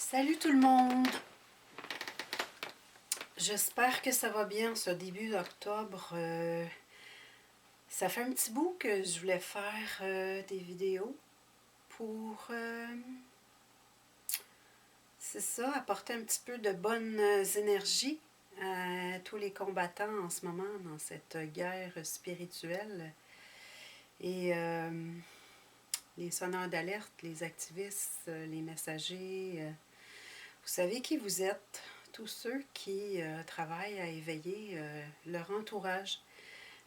Salut tout le monde! J'espère que ça va bien ce début d'octobre. Ça fait un petit bout que je voulais faire des vidéos pour, c'est ça, apporter un petit peu de bonnes énergies à tous les combattants en ce moment dans cette guerre spirituelle. Et les sonneurs d'alerte, les activistes, les messagers, vous savez qui vous êtes. Tous ceux qui travaillent à éveiller leur entourage,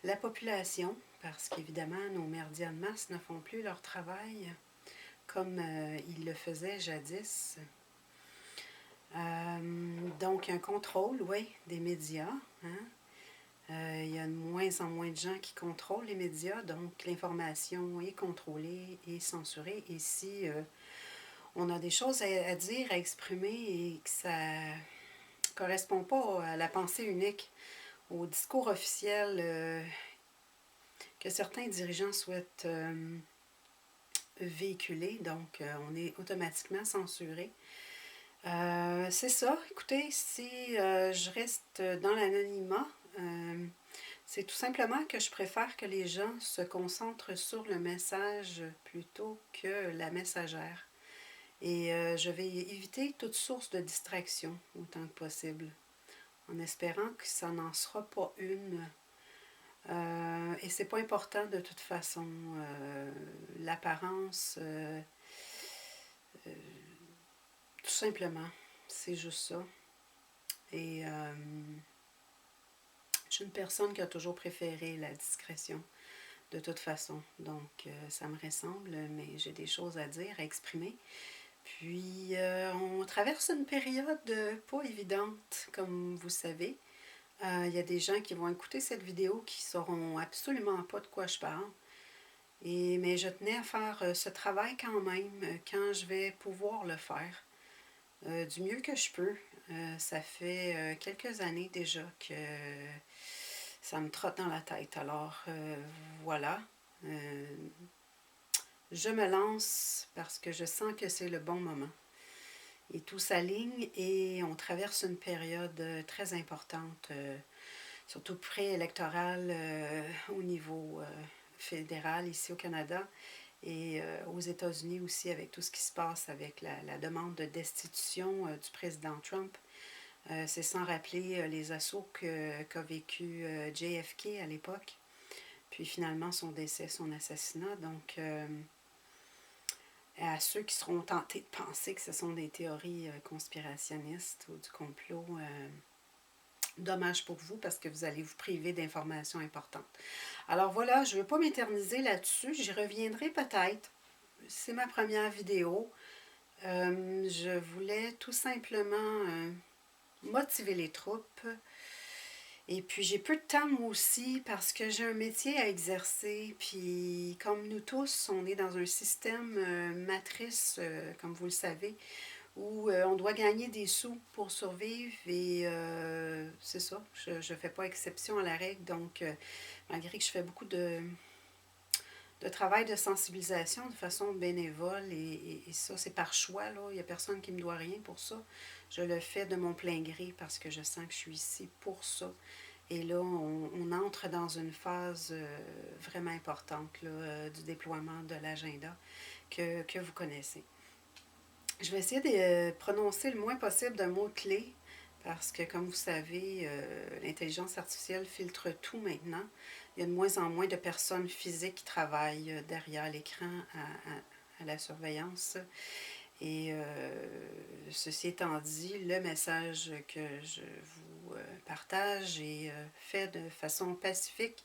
la population, parce qu'évidemment, nos merdiens de masse ne font plus leur travail comme ils le faisaient jadis. Donc, un contrôle, oui, des médias. Il y a de moins en moins de gens qui contrôlent les médias, donc l'information est contrôlée et censurée. Et si on a des choses à dire, à exprimer et que ça correspond pas à la pensée unique, au discours officiel que certains dirigeants souhaitent véhiculer. Donc, on est automatiquement censuré. C'est ça. Écoutez, si je reste dans l'anonymat, c'est tout simplement que je préfère que les gens se concentrent sur le message plutôt que la messagère. Et je vais éviter toute source de distraction autant que possible, en espérant que ça n'en sera pas une. Et c'est pas important de toute façon. L'apparence, tout simplement, c'est juste ça. Et je suis une personne qui a toujours préféré la discrétion, de toute façon. Donc, ça me ressemble, mais j'ai des choses à dire, à exprimer. Puis, on traverse une période pas évidente, comme vous savez. Il y a des gens qui vont écouter cette vidéo qui ne sauront absolument pas de quoi je parle. Mais je tenais à faire ce travail quand même, quand je vais pouvoir le faire, du mieux que je peux. Ça fait quelques années déjà que ça me trotte dans la tête. Alors, voilà. Je me lance parce que je sens que c'est le bon moment. Et tout s'aligne et on traverse une période très importante, surtout préélectorale au niveau fédéral ici au Canada et aux États-Unis aussi avec tout ce qui se passe avec la demande de destitution du président Trump. C'est sans rappeler les assauts qu'a vécu JFK à l'époque, puis finalement son décès, son assassinat. Donc, à ceux qui seront tentés de penser que ce sont des théories conspirationnistes ou du complot, dommage pour vous parce que vous allez vous priver d'informations importantes. Alors voilà, je ne veux pas m'éterniser là-dessus, j'y reviendrai peut-être. C'est ma première vidéo. Je voulais tout simplement motiver les troupes. Et puis j'ai peu de temps moi aussi parce que j'ai un métier à exercer. Puis comme nous tous, on est dans un système matrice, comme vous le savez, où on doit gagner des sous pour survivre. Et c'est ça, je ne fais pas exception à la règle. Donc malgré que je fais beaucoup de travail de sensibilisation de façon bénévole et ça c'est par choix, là. Il n'y a personne qui me doit rien pour ça. Je le fais de mon plein gré parce que je sens que je suis ici pour ça. Et là, on entre dans une phase vraiment importante là, du déploiement de l'agenda que vous connaissez. Je vais essayer de prononcer le moins possible de mots-clés parce que, comme vous savez, l'intelligence artificielle filtre tout maintenant. Il y a de moins en moins de personnes physiques qui travaillent derrière l'écran à la surveillance. Et ceci étant dit, le message que je vous partage est fait de façon pacifique.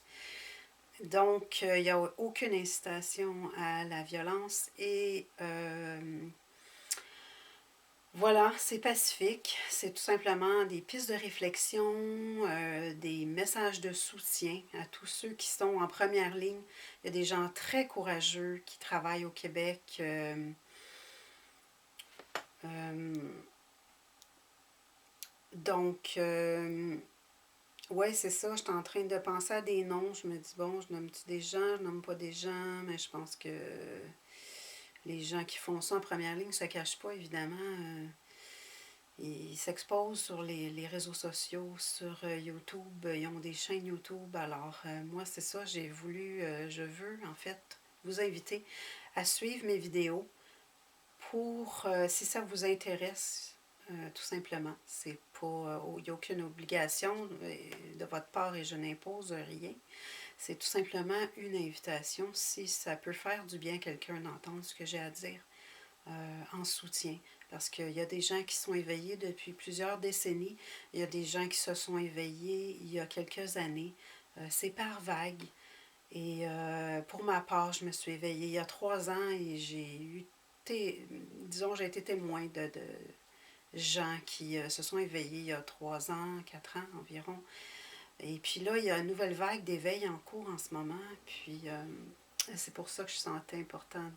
Donc, il n'y a aucune incitation à la violence et voilà, c'est pacifique. C'est tout simplement des pistes de réflexion, des messages de soutien à tous ceux qui sont en première ligne. Il y a des gens très courageux qui travaillent au Québec. Donc, ouais, c'est ça. Je suis en train de penser à des noms. Je me dis, bon, je nomme-tu des gens, je nomme pas des gens, mais je pense que les gens qui font ça en première ligne ne se cachent pas, évidemment. Ils s'exposent sur les réseaux sociaux, sur YouTube, ils ont des chaînes YouTube. Alors, moi, c'est ça, je veux en fait vous inviter à suivre mes vidéos pour, si ça vous intéresse, tout simplement. C'est pas, il n'y a aucune obligation de votre part et je n'impose rien. C'est tout simplement une invitation si ça peut faire du bien à quelqu'un d'entendre ce que j'ai à dire en soutien. Parce qu'il y a des gens qui sont éveillés depuis plusieurs décennies, il y a des gens qui se sont éveillés il y a quelques années. C'est par vague. Et pour ma part, je me suis éveillée il y a 3 ans et disons, j'ai été témoin de gens qui se sont éveillés il y a 3 ans, 4 ans environ. Et puis là, il y a une nouvelle vague d'éveil en cours en ce moment. Puis c'est pour ça que je sentais important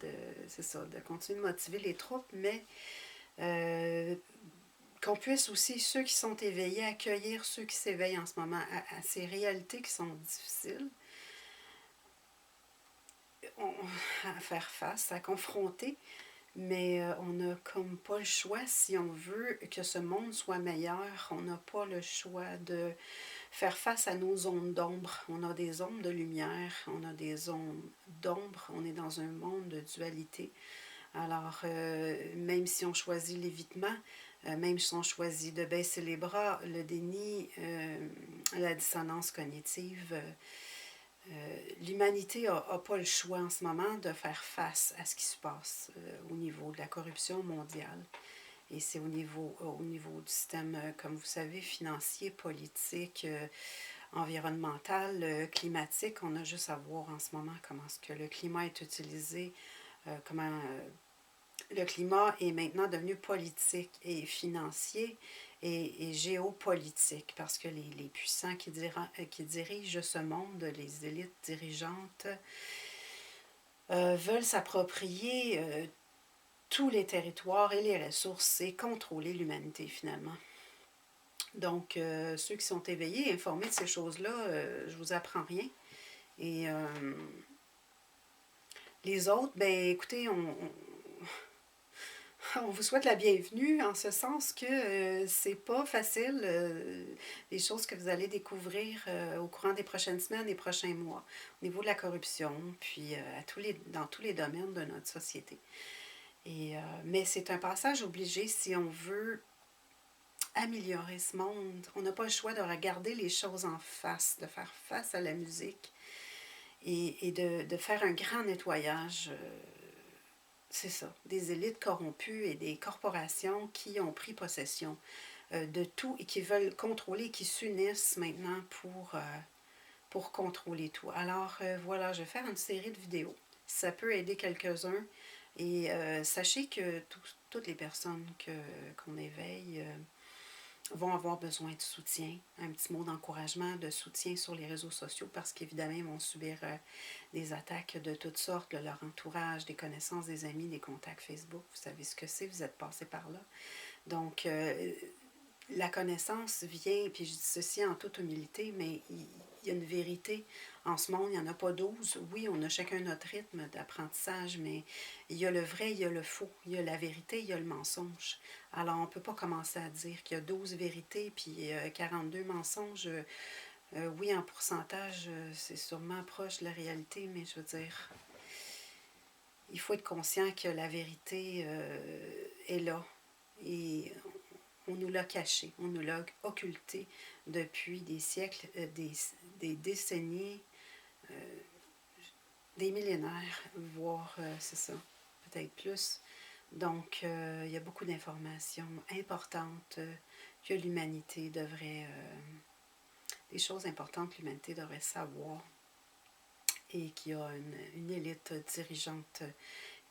c'est ça, de continuer de motiver les troupes, mais euh, qu'on puisse aussi, ceux qui sont éveillés, accueillir ceux qui s'éveillent en ce moment à ces réalités qui sont difficiles à faire face, à confronter, mais on n'a comme pas le choix si on veut que ce monde soit meilleur. On n'a pas le choix de faire face à nos zones d'ombre. On a des zones de lumière, on a des zones d'ombre. On est dans un monde de dualité. Alors, même si on choisit l'évitement, même si on choisit de baisser les bras, le déni, la dissonance cognitive, l'humanité n'a pas le choix en ce moment de faire face à ce qui se passe au niveau de la corruption mondiale. Et c'est au niveau du système, comme vous savez, financier, politique, environnemental, climatique. On a juste à voir en ce moment comment est-ce que le climat est utilisé, comment le climat est maintenant devenu politique et financier et géopolitique parce que les puissants qui dirigent ce monde, les élites dirigeantes, veulent s'approprier tous les territoires et les ressources et contrôler l'humanité finalement. Donc, ceux qui sont éveillés, informés de ces choses-là, je vous apprends rien. Et les autres, ben écoutez, on vous souhaite la bienvenue en ce sens que c'est pas facile les choses que vous allez découvrir au courant des prochaines semaines, des prochains mois, au niveau de la corruption, puis dans tous les domaines de notre société. Mais c'est un passage obligé si on veut améliorer ce monde. On n'a pas le choix de regarder les choses en face, de faire face à la musique et de faire un grand nettoyage. C'est ça, des élites corrompues et des corporations qui ont pris possession de tout et qui veulent contrôler, qui s'unissent maintenant pour contrôler tout. Alors voilà, je vais faire une série de vidéos. Ça peut aider quelques-uns. Et sachez que toutes les personnes qu'on éveille vont avoir besoin de soutien, un petit mot d'encouragement, de soutien sur les réseaux sociaux parce qu'évidemment, ils vont subir des attaques de toutes sortes, de leur entourage, des connaissances, des amis, des contacts Facebook. Vous savez ce que c'est, vous êtes passé par là. Donc, la connaissance vient, puis je dis ceci en toute humilité, mais il y a une vérité en ce monde, il n'y en a pas 12. Oui, on a chacun notre rythme d'apprentissage, mais il y a le vrai, il y a le faux, il y a la vérité, il y a le mensonge. Alors, on ne peut pas commencer à dire qu'il y a 12 vérités, puis 42 mensonges. Oui, en pourcentage, c'est sûrement proche de la réalité, mais je veux dire, il faut être conscient que la vérité est là. Et on nous l'a caché, on nous l'a occulté depuis des siècles, des décennies, des millénaires, voire, c'est ça, peut-être plus. Donc, il y a beaucoup d'informations importantes que l'humanité devrait, des choses importantes que l'humanité devrait savoir et qu'il y a une élite dirigeante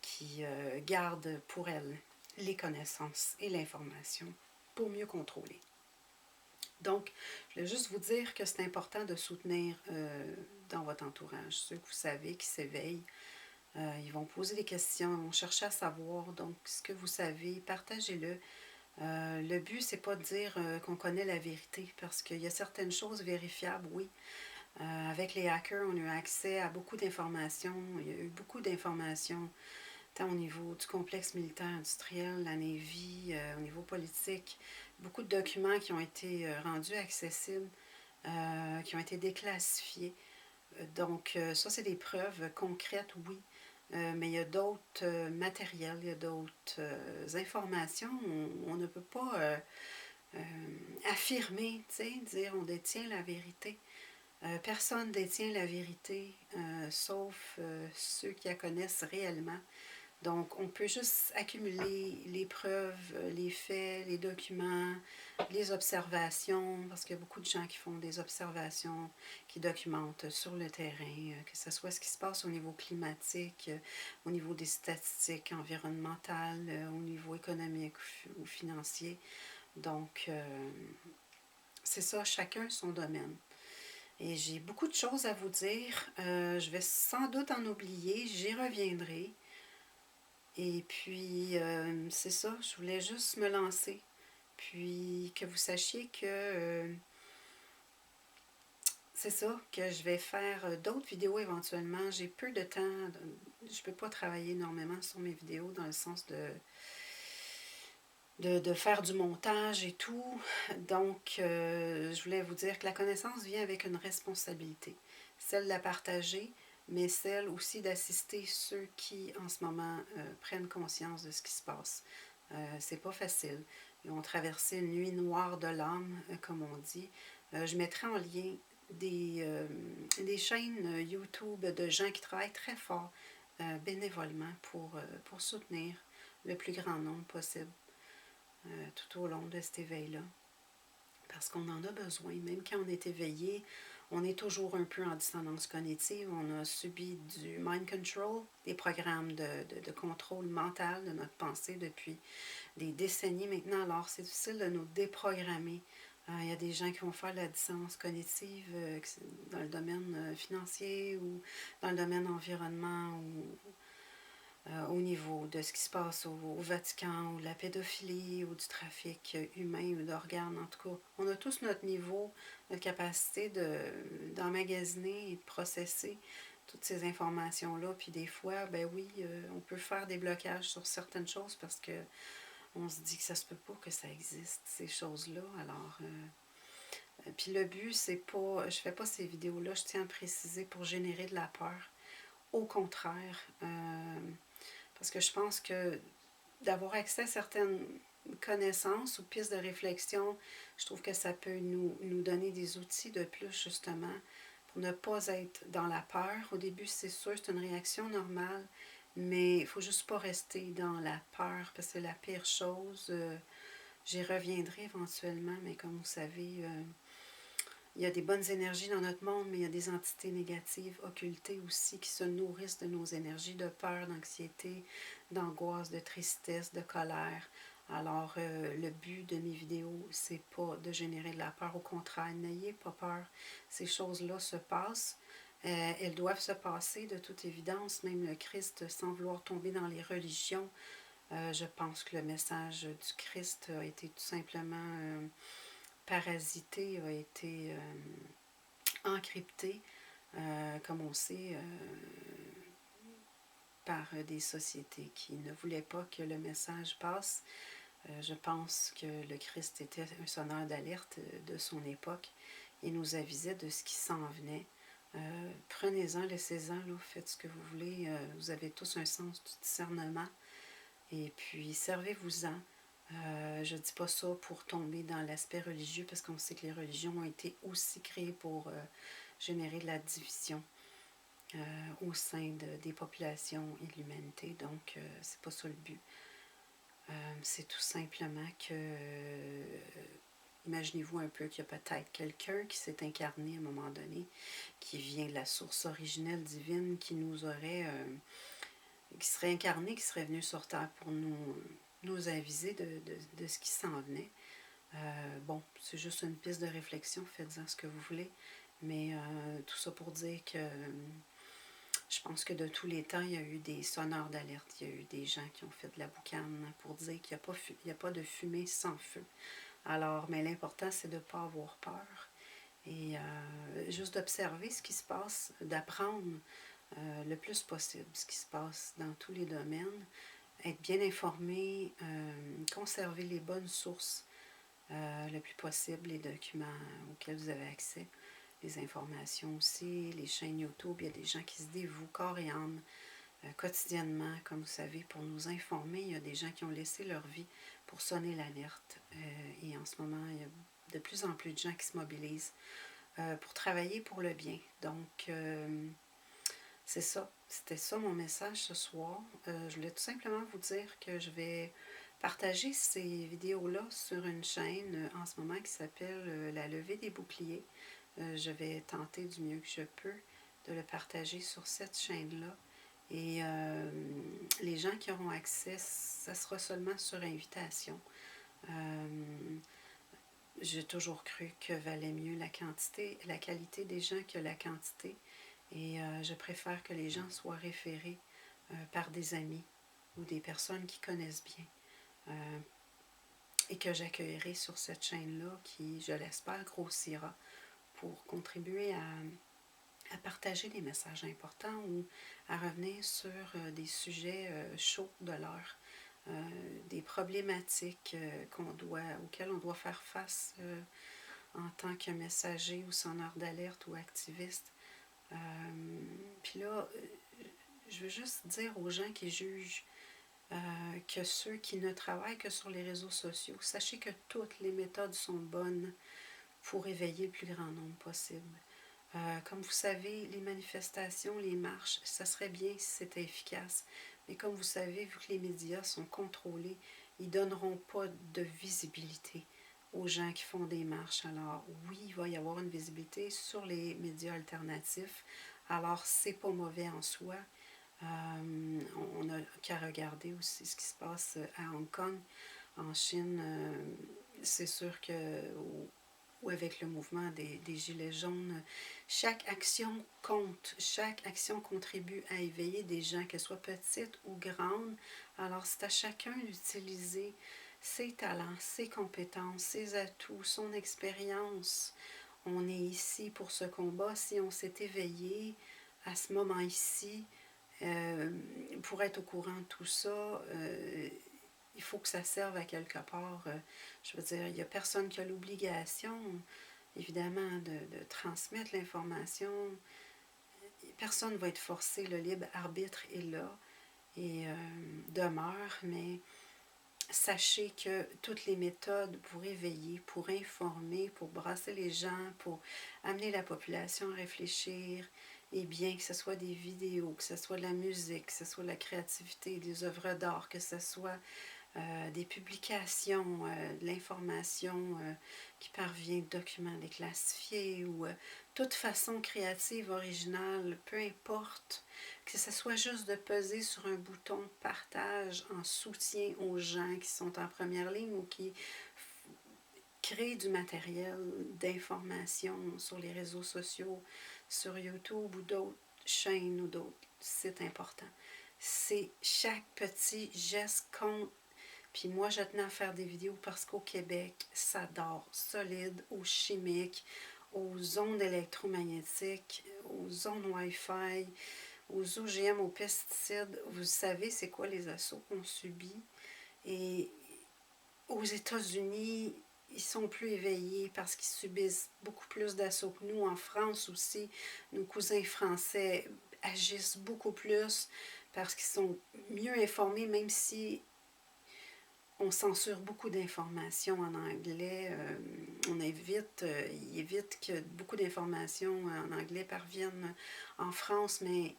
qui garde pour elle les connaissances et l'information pour mieux contrôler. Donc, je voulais juste vous dire que c'est important de soutenir dans votre entourage ceux que vous savez qui s'éveillent. Ils vont poser des questions, ils vont chercher à savoir. Donc, ce que vous savez, partagez-le. Le but, c'est pas de dire qu'on connaît la vérité, parce qu'il y a certaines choses vérifiables, oui. Avec les hackers, on a eu accès à beaucoup d'informations. Il y a eu beaucoup d'informations tant au niveau du complexe militaire industriel, la Navy, au niveau politique, beaucoup de documents qui ont été rendus accessibles, qui ont été déclassifiés. Donc, ça, c'est des preuves concrètes, oui. Mais il y a d'autres matériels, il y a d'autres informations. On ne peut pas affirmer, tu sais, dire on détient la vérité. Personne ne détient la vérité, sauf ceux qui la connaissent réellement. Donc, on peut juste accumuler les preuves, les faits, les documents, les observations, parce qu'il y a beaucoup de gens qui font des observations, qui documentent sur le terrain, que ce soit ce qui se passe au niveau climatique, au niveau des statistiques environnementales, au niveau économique ou financier. Donc, c'est ça, chacun son domaine. Et j'ai beaucoup de choses à vous dire. Je vais sans doute en oublier, j'y reviendrai. Et puis, c'est ça, je voulais juste me lancer. Puis, que vous sachiez que c'est ça, que je vais faire d'autres vidéos éventuellement. J'ai peu de temps, je ne peux pas travailler énormément sur mes vidéos dans le sens de faire du montage et tout. Donc, je voulais vous dire que la connaissance vient avec une responsabilité. Celle de la partager, mais celle aussi d'assister ceux qui, en ce moment, prennent conscience de ce qui se passe. C'est pas facile. Ils ont traversé une nuit noire de l'âme, comme on dit. Je mettrai en lien des chaînes YouTube de gens qui travaillent très fort bénévolement pour soutenir le plus grand nombre possible tout au long de cet éveil-là. Parce qu'on en a besoin. Même quand on est éveillé, on est toujours un peu en dissonance cognitive. On a subi du mind control, des programmes de contrôle mental de notre pensée depuis des décennies maintenant. Alors, c'est difficile de nous déprogrammer. Il y a des gens qui vont faire de la dissonance cognitive dans le domaine financier ou dans le domaine environnement ou au niveau de ce qui se passe au Vatican, ou de la pédophilie, ou du trafic humain ou d'organes. En tout cas, on a tous notre niveau, notre capacité d'emmagasiner et de processer toutes ces informations-là. Puis des fois, ben oui, on peut faire des blocages sur certaines choses parce que on se dit que ça se peut pas que ça existe, ces choses-là. Alors, puis le but, c'est pas, je fais pas ces vidéos-là, je tiens à préciser, pour générer de la peur. Au contraire, parce que je pense que d'avoir accès à certaines connaissances ou pistes de réflexion, je trouve que ça peut nous donner des outils de plus, justement, pour ne pas être dans la peur. Au début, c'est sûr, c'est une réaction normale, mais il ne faut juste pas rester dans la peur, parce que c'est la pire chose. J'y reviendrai éventuellement, mais comme vous savez, il y a des bonnes énergies dans notre monde, mais il y a des entités négatives occultées aussi qui se nourrissent de nos énergies de peur, d'anxiété, d'angoisse, de tristesse, de colère. Alors, le but de mes vidéos, c'est pas de générer de la peur. Au contraire, n'ayez pas peur. Ces choses-là se passent. Elles doivent se passer de toute évidence. Même le Christ, sans vouloir tomber dans les religions, je pense que le message du Christ a été tout simplement parasité, a été encrypté, comme on sait, par des sociétés qui ne voulaient pas que le message passe. Je pense que le Christ était un sonneur d'alerte de son époque et nous avisait de ce qui s'en venait. Prenez-en, laissez-en, là, faites ce que vous voulez. Vous avez tous un sens du discernement. Et puis, servez-vous-en. Je ne dis pas ça pour tomber dans l'aspect religieux, parce qu'on sait que les religions ont été aussi créées pour générer de la division au sein des populations et de l'humanité. Donc, c'est pas ça le but. C'est tout simplement que, imaginez-vous un peu qu'il y a peut-être quelqu'un qui s'est incarné à un moment donné, qui vient de la source originelle divine, qui nous aurait, qui serait incarné, qui serait venu sur Terre pour nous aviser de ce qui s'en venait. Bon, c'est juste une piste de réflexion, faites-en ce que vous voulez, mais tout ça pour dire que je pense que de tous les temps, il y a eu des sonneurs d'alerte, il y a eu des gens qui ont fait de la boucane pour dire qu'il n'y a pas de fumée sans feu. Alors, mais l'important, c'est de ne pas avoir peur et juste d'observer ce qui se passe, d'apprendre le plus possible ce qui se passe dans tous les domaines, être bien informé, conserver les bonnes sources le plus possible, les documents auxquels vous avez accès, les informations aussi, les chaînes YouTube. Il y a des gens qui se dévouent corps et âme quotidiennement, comme vous savez, pour nous informer. Il y a des gens qui ont laissé leur vie pour sonner l'alerte. Et en ce moment, il y a de plus en plus de gens qui se mobilisent pour travailler pour le bien. Donc, c'est ça. C'était ça mon message ce soir. Je voulais tout simplement vous dire que je vais partager ces vidéos-là sur une chaîne en ce moment qui s'appelle La levée des boucliers. Je vais tenter du mieux que je peux de le partager sur cette chaîne-là. Et les gens qui auront accès, ça sera seulement sur invitation. J'ai toujours cru que valait mieux la qualité des gens que la quantité. Et je préfère que les gens soient référés par des amis ou des personnes qui connaissent bien et que j'accueillerai sur cette chaîne-là qui, je l'espère, grossira pour contribuer à partager des messages importants ou à revenir sur des sujets chauds de l'heure, des problématiques auxquelles on doit faire face en tant que messager ou sonneur d'alerte ou activiste. Puis là, je veux juste dire aux gens qui jugent que ceux qui ne travaillent que sur les réseaux sociaux, sachez que toutes les méthodes sont bonnes pour éveiller le plus grand nombre possible. Comme vous savez, les manifestations, les marches, ça serait bien si c'était efficace. Mais comme vous savez, vu que les médias sont contrôlés, ils ne donneront pas de visibilité aux gens qui font des marches. Alors oui, il va y avoir une visibilité sur les médias alternatifs. Alors c'est pas mauvais en soi. On n'a qu'à regarder aussi ce qui se passe à Hong Kong, en Chine. C'est sûr que ou avec le mouvement des Gilets jaunes, chaque action compte, chaque action contribue à éveiller des gens, qu'elles soient petites ou grandes. Alors c'est à chacun d'utiliser ses talents, ses compétences, ses atouts, son expérience. On est ici pour ce combat. Si on s'est éveillé à ce moment ici, pour être au courant de tout ça, il faut que ça serve à quelque part. Je veux dire, il n'y a personne qui a l'obligation, évidemment, de transmettre l'information. Personne ne va être forcé, le libre arbitre est là et demeure, mais sachez que toutes les méthodes pour éveiller, pour informer, pour brasser les gens, pour amener la population à réfléchir, et bien que ce soit des vidéos, que ce soit de la musique, que ce soit de la créativité, des œuvres d'art, que ce soit des publications, de l'information qui parvient, documents déclassifiés ou toute façon créative, originale, peu importe, que ce soit juste de peser sur un bouton partage en soutien aux gens qui sont en première ligne ou qui créent du matériel d'information sur les réseaux sociaux, sur YouTube ou d'autres chaînes ou d'autres sites importants. C'est chaque petit geste compte. Puis moi, je tenais à faire des vidéos parce qu'au Québec, ça dort solide aux chimiques, aux ondes électromagnétiques, aux ondes Wi-Fi, aux OGM, aux pesticides. Vous savez, c'est quoi les assauts qu'on subit. Et aux États-Unis, ils sont plus éveillés parce qu'ils subissent beaucoup plus d'assauts que nous. En France aussi, nos cousins français agissent beaucoup plus parce qu'ils sont mieux informés, même si on censure beaucoup d'informations en anglais. Il évite que beaucoup d'informations en anglais parviennent en France, mais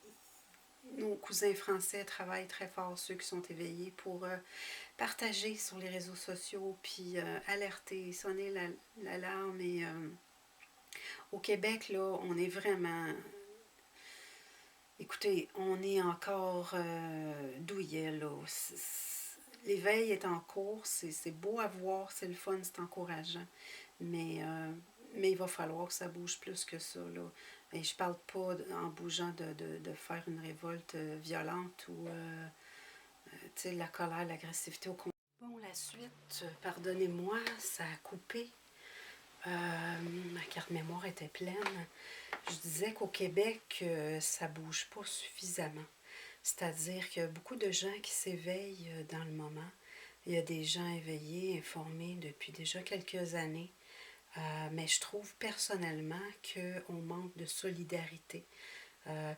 nos cousins français travaillent très fort, ceux qui sont éveillés, pour partager sur les réseaux sociaux, puis alerter, sonner l'alarme. Et au Québec, là, on est vraiment... Écoutez, on est encore douillet, là. L'éveil est en cours, c'est beau à voir, c'est le fun, c'est encourageant, mais il va falloir que ça bouge plus que ça, là. Et je parle pas en bougeant de faire une révolte violente ou la colère, l'agressivité au contraire. Bon, la suite, pardonnez-moi, ça a coupé. Ma carte mémoire était pleine. Je disais qu'au Québec, ça bouge pas suffisamment. C'est-à-dire qu'il y a beaucoup de gens qui s'éveillent dans le moment. Il y a des gens éveillés, informés depuis déjà quelques années. Mais je trouve personnellement qu'on manque de solidarité. Euh,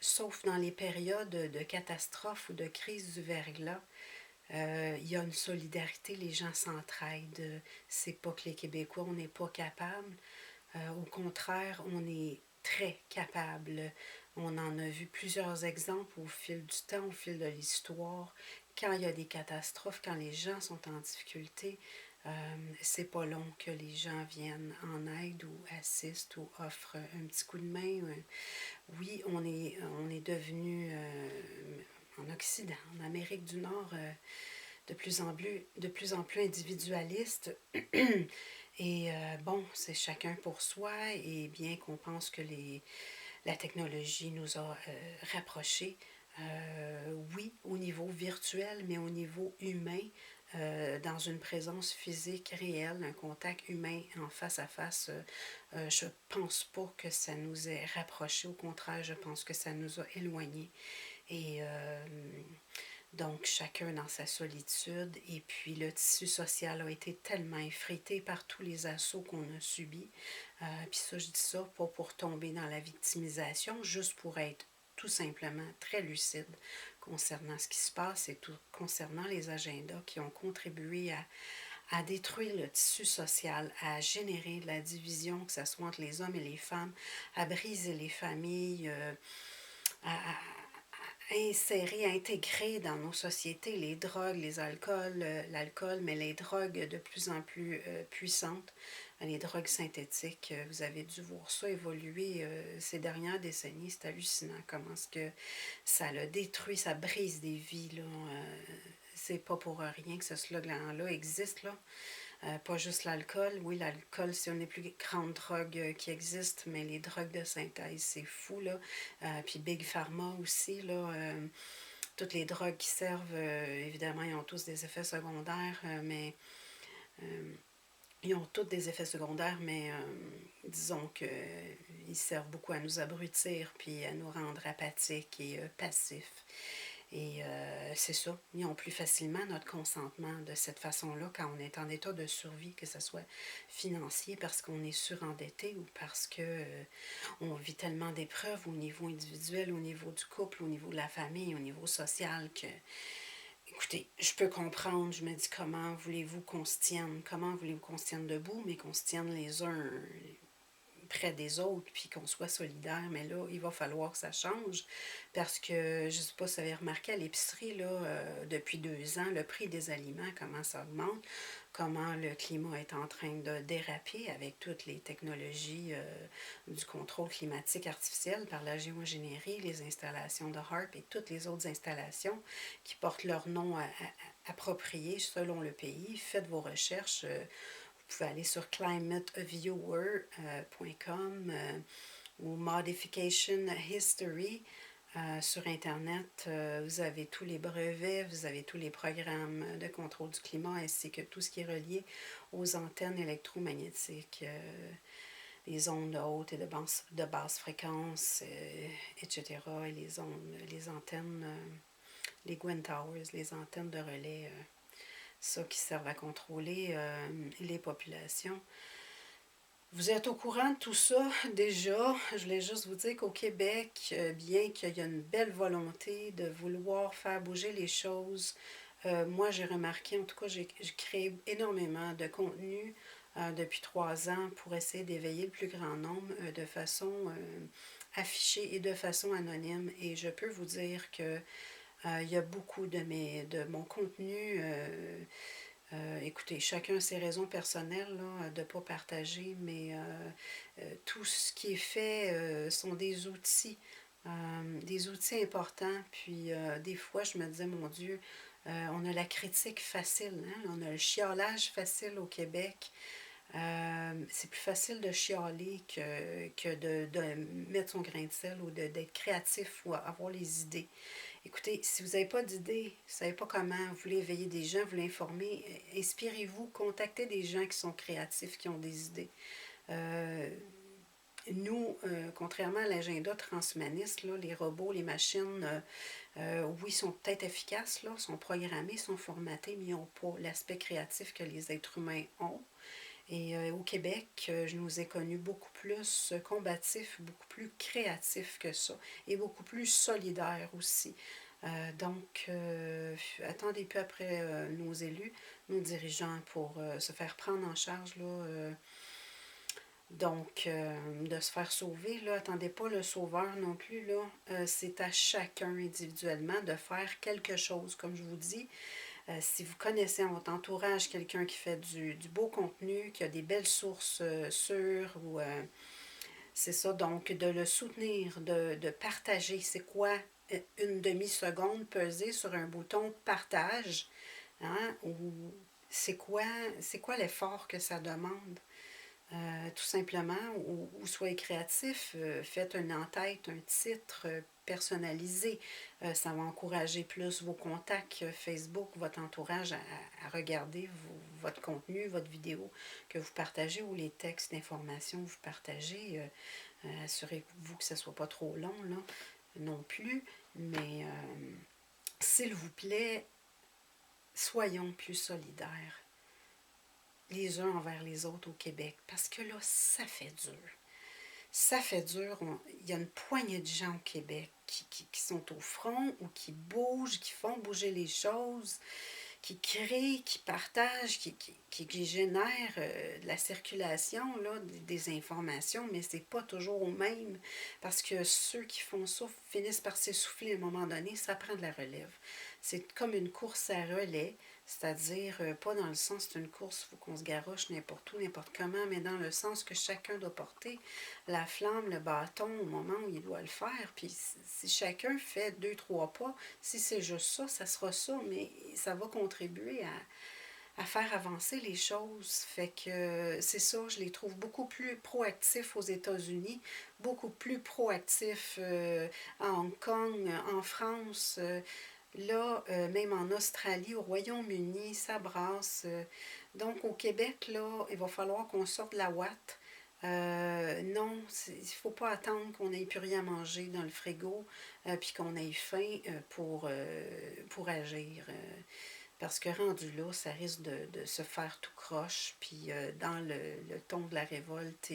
Sauf dans les périodes de catastrophe ou de crise du verglas, il y a une solidarité, les gens s'entraident. C'est pas que les Québécois, on n'est pas capables. Au contraire, on est très capable. On en a vu plusieurs exemples au fil du temps, au fil de l'histoire. Quand il y a des catastrophes, quand les gens sont en difficulté, c'est pas long que les gens viennent en aide ou assistent ou offrent un petit coup de main. Oui, on est devenu en Occident, en Amérique du Nord, de plus en plus individualiste. Et bon, c'est chacun pour soi. Et bien qu'on pense que la technologie nous a rapprochés, oui, au niveau virtuel, mais au niveau humain, dans une présence physique réelle, un contact humain en face à face, je pense pas que ça nous ait rapprochés. Au contraire, je pense que ça nous a éloignés. Et donc, chacun dans sa solitude. Et puis, le tissu social a été tellement effrité par tous les assauts qu'on a subis. Puis ça, je dis ça pas pour tomber dans la victimisation, juste pour être tout simplement très lucide concernant ce qui se passe et tout, concernant les agendas qui ont contribué à détruire le tissu social, à générer de la division, que ce soit entre les hommes et les femmes, à briser les familles, à insérer, intégrer dans nos sociétés les drogues, les alcools, l'alcool, mais les drogues de plus en plus puissantes, les drogues synthétiques. Vous avez dû voir ça évoluer ces dernières décennies. C'est hallucinant comment est-ce que ça le détruit, ça brise des vies. Là. C'est pas pour rien que ce slogan-là existe. Là. Pas juste l'alcool. Oui, l'alcool, c'est une des plus grandes drogues qui existent, mais les drogues de synthèse, c'est fou, là. Puis Big Pharma aussi, là. Toutes les drogues qui servent, évidemment, ils ont tous des effets secondaires, mais ils ont tous des effets secondaires, mais disons qu'ils servent beaucoup à nous abrutir, puis à nous rendre apathiques et passifs. Et c'est ça, ils ont plus facilement notre consentement de cette façon-là quand on est en état de survie, que ce soit financier parce qu'on est surendetté ou parce que on vit tellement d'épreuves au niveau individuel, au niveau du couple, au niveau de la famille, au niveau social que, écoutez, je peux comprendre, je me dis comment voulez-vous qu'on se tienne, comment voulez-vous qu'on se tienne debout, mais qu'on se tienne les uns près des autres, puis qu'on soit solidaire. Mais là, il va falloir que ça change parce que, je ne sais pas si vous avez remarqué à l'épicerie, là, depuis 2 ans, le prix des aliments, comment ça augmente, comment le climat est en train de déraper avec toutes les technologies du contrôle climatique artificiel par la géoingénierie, les installations de HARP et toutes les autres installations qui portent leur nom approprié selon le pays. Faites vos recherches. Vous pouvez aller sur climateviewer.com ou Modification History sur Internet. Vous avez tous les brevets, vous avez tous les programmes de contrôle du climat ainsi que tout ce qui est relié aux antennes électromagnétiques, les ondes hautes et de basse fréquence, etc. Et les antennes, les Gwen Towers, les antennes de relais. Ça qui servent à contrôler les populations. Vous êtes au courant de tout ça déjà. Je voulais juste vous dire qu'au Québec, bien qu'il y ait une belle volonté de vouloir faire bouger les choses, moi j'ai remarqué, en tout cas j'ai créé énormément de contenu depuis 3 ans pour essayer d'éveiller le plus grand nombre de façon affichée et de façon anonyme. Et je peux vous dire que il y a beaucoup de mon contenu. Écoutez, chacun a ses raisons personnelles là, de ne pas partager, mais tout ce qui est fait sont des outils importants. Puis des fois, je me disais, mon Dieu, on a la critique facile, hein? On a le chiolage facile au Québec. C'est plus facile de chialer que de mettre son grain de sel ou d'être créatif ou avoir les idées. Écoutez, si vous n'avez pas d'idée, vous ne savez pas comment, vous voulez éveiller des gens, vous voulez informer, inspirez-vous, contactez des gens qui sont créatifs, qui ont des idées. Euh, Nous, contrairement à l'agenda transhumaniste, là, les robots, les machines, oui, sont peut-être efficaces, là, sont programmés, sont formatés, mais ils n'ont pas l'aspect créatif que les êtres humains ont. Et au Québec, je nous ai connus beaucoup plus combatifs, beaucoup plus créatifs que ça, et beaucoup plus solidaires aussi. Donc, attendez peu après nos élus, nos dirigeants pour se faire prendre en charge là, de se faire sauver, là, attendez pas le sauveur non plus, là. C'est à chacun individuellement de faire quelque chose. Comme je vous dis, si vous connaissez en votre entourage quelqu'un qui fait du beau contenu, qui a des belles sources sûres, ou c'est ça, donc de le soutenir, de partager. C'est quoi une demi-seconde pesée sur un bouton partage, hein, ou c'est quoi l'effort que ça demande? Tout simplement, ou soyez créatif, faites une en-tête, un titre personnalisé. Ça va encourager plus vos contacts Facebook, votre entourage à regarder votre contenu, votre vidéo que vous partagez ou les textes d'information que vous partagez. Assurez-vous que ce ne soit pas trop long là, non plus, mais s'il vous plaît, soyons plus solidaires les uns envers les autres au Québec, parce que là, ça fait dur. Ça fait dur. Il y a une poignée de gens au Québec qui sont au front ou qui bougent, qui font bouger les choses, qui créent, qui partagent, qui génèrent de la circulation, là, des informations, mais c'est pas toujours au même, parce que ceux qui font ça finissent par s'essouffler à un moment donné, ça prend de la relève. C'est comme une course à relais, c'est-à-dire pas dans le sens c'est une course, il faut qu'on se garoche n'importe où, n'importe comment, mais dans le sens que chacun doit porter la flamme, le bâton au moment où il doit le faire. Puis si chacun fait 2, 3 pas, si c'est juste ça, ça sera ça, mais ça va contribuer à faire avancer les choses. Fait que c'est ça, je les trouve beaucoup plus proactifs aux États-Unis, beaucoup plus proactifs à Hong Kong, en France. Là, même en Australie, au Royaume-Uni, ça brasse. Donc, au Québec, là, il va falloir qu'on sorte de la ouate. Non, il ne faut pas attendre qu'on n'ait plus rien à manger dans le frigo puis qu'on ait faim pour agir. Parce que rendu là, ça risque de se faire tout croche, puis dans le ton de la révolte.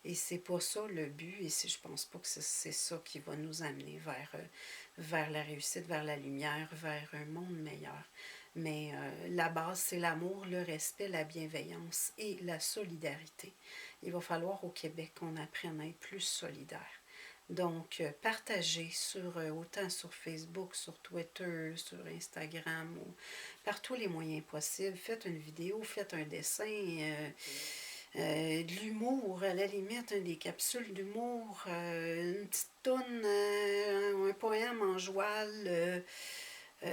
Et c'est pas ça le but, et je pense pas que c'est ça qui va nous amener vers la réussite, vers la lumière, vers un monde meilleur. Mais la base, c'est l'amour, le respect, la bienveillance et la solidarité. Il va falloir au Québec qu'on apprenne à être plus solidaire. Donc, partagez autant sur Facebook, sur Twitter, sur Instagram, ou par tous les moyens possibles. Faites une vidéo, faites un dessin, de l'humour, à la limite, des capsules d'humour, une petite toune, un poème en joual. Tu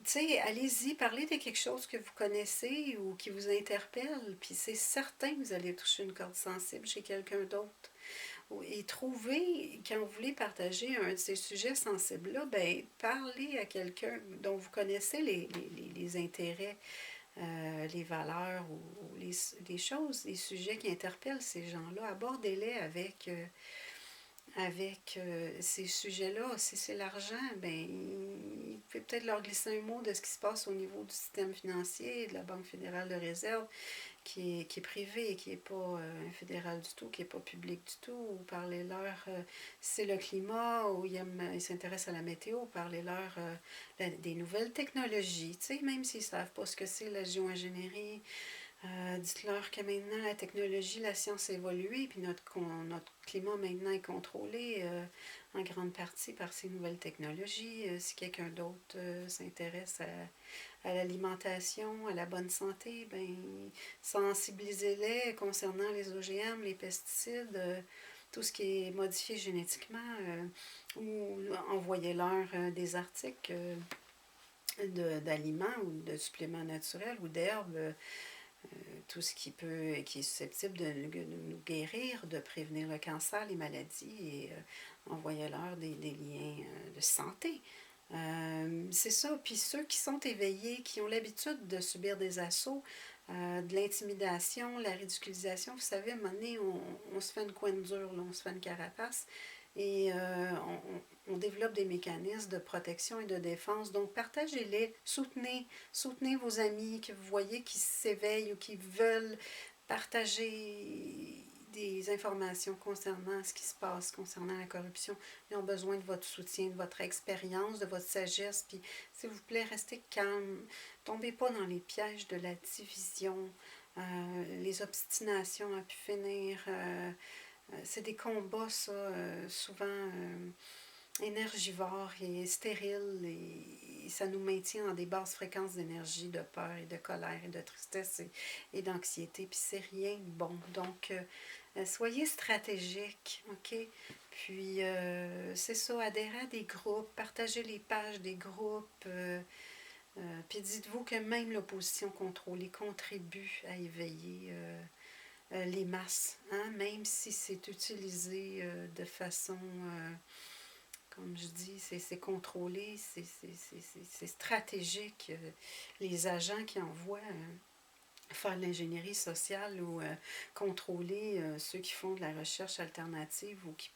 sais, allez-y, parlez de quelque chose que vous connaissez ou qui vous interpelle, puis c'est certain que vous allez toucher une corde sensible chez quelqu'un d'autre. Et trouver, quand vous voulez partager un de ces sujets sensibles-là, ben, parlez à quelqu'un dont vous connaissez les intérêts, les valeurs ou les choses, les sujets qui interpellent ces gens-là. Abordez-les avec ces sujets-là. Si c'est l'argent, ben, il peut peut-être leur glisser un mot de ce qui se passe au niveau du système financier, de la Banque fédérale de réserve, qui est privé, qui n'est pas fédéral du tout, qui n'est pas public du tout, ou parlez-leur, c'est le climat, ou ils s'intéressent à la météo, parlez-leur des nouvelles technologies, tu sais, même s'ils ne savent pas ce que c'est la géo-ingénierie, dites-leur que maintenant la technologie, la science a évolué, puis notre climat maintenant est contrôlé en grande partie par ces nouvelles technologies. Si quelqu'un d'autre s'intéresse à l'alimentation, à la bonne santé, ben sensibilisez-les concernant les OGM, les pesticides, tout ce qui est modifié génétiquement, ou envoyez-leur des articles d'aliments ou de suppléments naturels ou d'herbes, tout ce qui est susceptible de nous guérir, de prévenir le cancer, les maladies, et envoyez-leur des liens de santé. C'est ça. Puis ceux qui sont éveillés, qui ont l'habitude de subir des assauts, de l'intimidation, la ridiculisation, vous savez, à un moment donné, on se fait une coin dure, là, on se fait une carapace et on développe des mécanismes de protection et de défense. Donc, partagez-les, soutenez vos amis que vous voyez qui s'éveillent ou qui veulent partager des informations concernant ce qui se passe, concernant la corruption. Ils ont besoin de votre soutien, de votre expérience, de votre sagesse. Puis, s'il vous plaît, restez calme. Tombez pas dans les pièges de la division, les obstinations à pu finir. C'est des combats, ça, souvent énergivores et stériles, et ça nous maintient dans des basses fréquences d'énergie, de peur et de colère et de tristesse et d'anxiété, puis c'est rien de bon. Donc, soyez stratégiques, OK? Puis, c'est ça, adhérez à des groupes, partagez les pages des groupes, puis dites-vous que même l'opposition contrôlée contribue à éveiller les masses, hein? Même si c'est utilisé de façon, comme je dis, c'est contrôlé, c'est stratégique. Les agents qui envoient faire de l'ingénierie sociale ou contrôler ceux qui font de la recherche alternative ou qui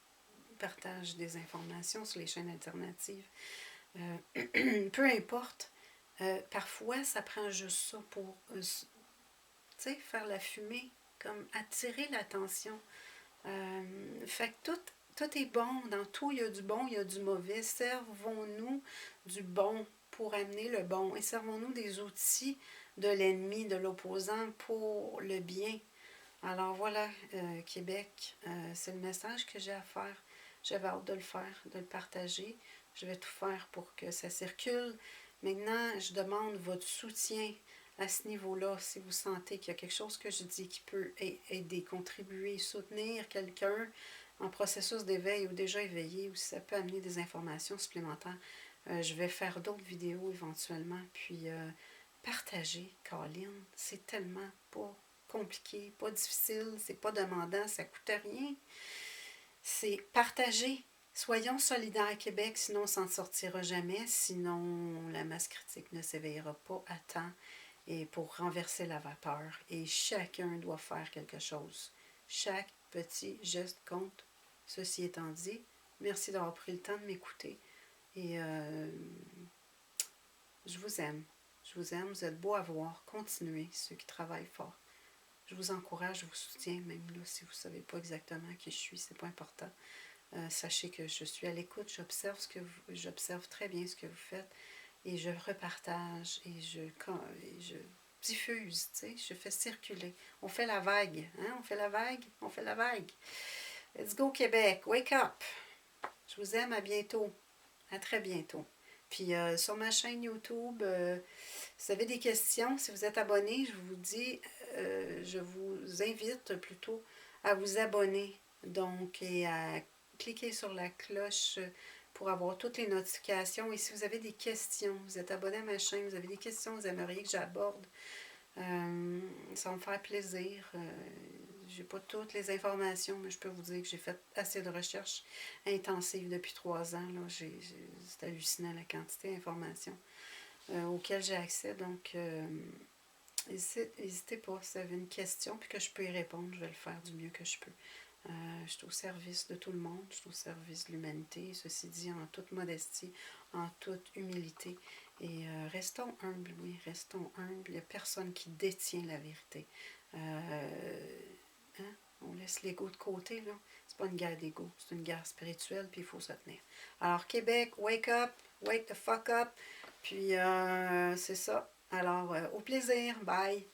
partagent des informations sur les chaînes alternatives, peu importe. Parfois, ça prend juste ça pour faire la fumée, comme attirer l'attention. Fait que tout est bon. Dans tout, il y a du bon, il y a du mauvais. Servons-nous du bon pour amener le bon. Et servons-nous des outils de l'ennemi, de l'opposant pour le bien. Alors voilà, Québec, c'est le message que j'ai à faire. J'avais hâte de le faire, de le partager. Je vais tout faire pour que ça circule. Maintenant, je demande votre soutien à ce niveau-là, si vous sentez qu'il y a quelque chose que je dis qui peut aider, contribuer, soutenir quelqu'un en processus d'éveil ou déjà éveillé, ou si ça peut amener des informations supplémentaires. Je vais faire d'autres vidéos éventuellement, puis partager, Colin, c'est tellement pas compliqué, pas difficile, c'est pas demandant, ça coûte rien. C'est partager. Soyons solidaires à Québec, sinon on s'en sortira jamais, sinon la masse critique ne s'éveillera pas à temps et pour renverser la vapeur. Et chacun doit faire quelque chose. Chaque petit geste compte. Ceci étant dit, merci d'avoir pris le temps de m'écouter. Et je vous aime. Je vous aime. Vous êtes beaux à voir. Continuez, ceux qui travaillent fort. Je vous encourage, je vous soutiens, même là, si vous ne savez pas exactement qui je suis, c'est pas important. Sachez que je suis à l'écoute, j'observe très bien ce que vous faites et je repartage et je diffuse, je fais circuler. On fait la vague, hein? On fait la vague, on fait la vague. Let's go Québec, wake up! Je vous aime, à bientôt, à très bientôt. Puis sur ma chaîne YouTube, si vous avez des questions, si vous êtes abonné, je vous invite plutôt à vous abonner. Donc, et à cliquer sur la cloche pour avoir toutes les notifications. Et si vous avez des questions, vous êtes abonné à ma chaîne, vous avez des questions, vous aimeriez que j'aborde, ça va me faire plaisir. J'ai pas toutes les informations, mais je peux vous dire que j'ai fait assez de recherches intensives depuis 3 ans. C'est hallucinant la quantité d'informations auxquelles j'ai accès. Donc, n'hésitez pas si vous avez une question puis que je peux y répondre, je vais le faire du mieux que je peux. Je suis au service de tout le monde, je suis au service de l'humanité, ceci dit en toute modestie, en toute humilité. Et restons humbles, oui, restons humbles. Il n'y a personne qui détient la vérité. Hein? On laisse l'ego de côté, là. C'est pas une guerre d'ego, c'est une guerre spirituelle, puis il faut se tenir. Alors, Québec, wake up, wake the fuck up. Puis, c'est ça. Alors, au plaisir, bye.